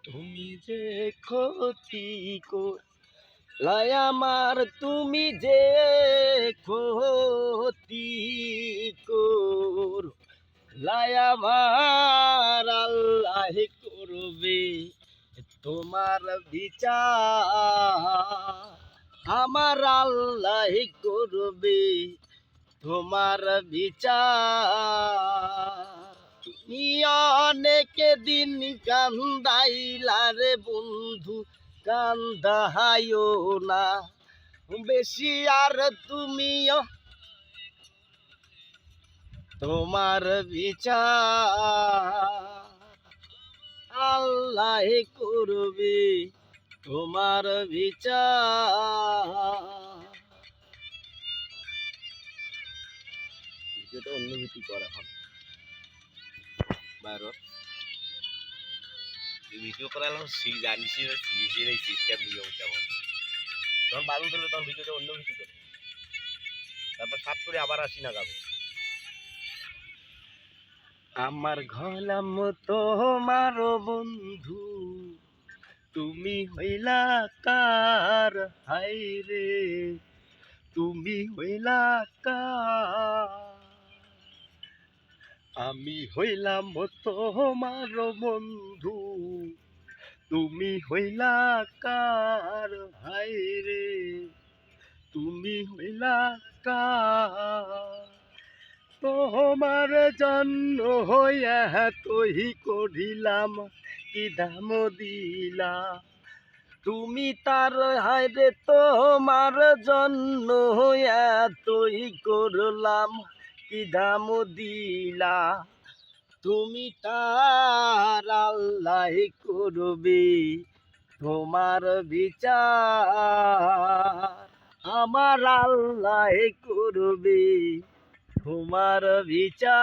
তুমি যে ক্ষতি করলাই আমার, তুমি যে ক্ষতি করলাই আমার, আল্লাহ করবে তোমার বিচার। আমার আল্লাহ করবে তোমার বিচার। তুমি অনেক দিন কান্দাইলা রে বন্ধু, কান্দাহাইও না বেশি আর তুমিও, তোমার বিচার আল্লাহ করবে তোমার বিচার। ভিডিওটা অন্য কিছু করা হয় বাইরে ভিডিও করালাম, জানিস এই সিস্টেম নিয়ম কেমন। যখন বারণ করবে তখন ভিডিওটা অন্য কিছু করে, তারপর সাত করে আবার আসি না যাবো। আমার ঘলাম তোমার বন্ধু, তুমি হইলা কার, হাই রে তুমি হইলা কার। আমি হইলাম তোমার বন্ধু, তুমি হইলা কার, হাই রে তুমি হইলা কার। তোমার জন্য হইয়া তুই করিলাম কি দাম দিলা, তুমি তার হায়রে তোমার জন্য হইয়া তুই করলাম কি দাম দিলা। তুমি তার আল্লাহ করবে তোমার বিচার। আমার আল্লাহ করবে তোমার বিচার।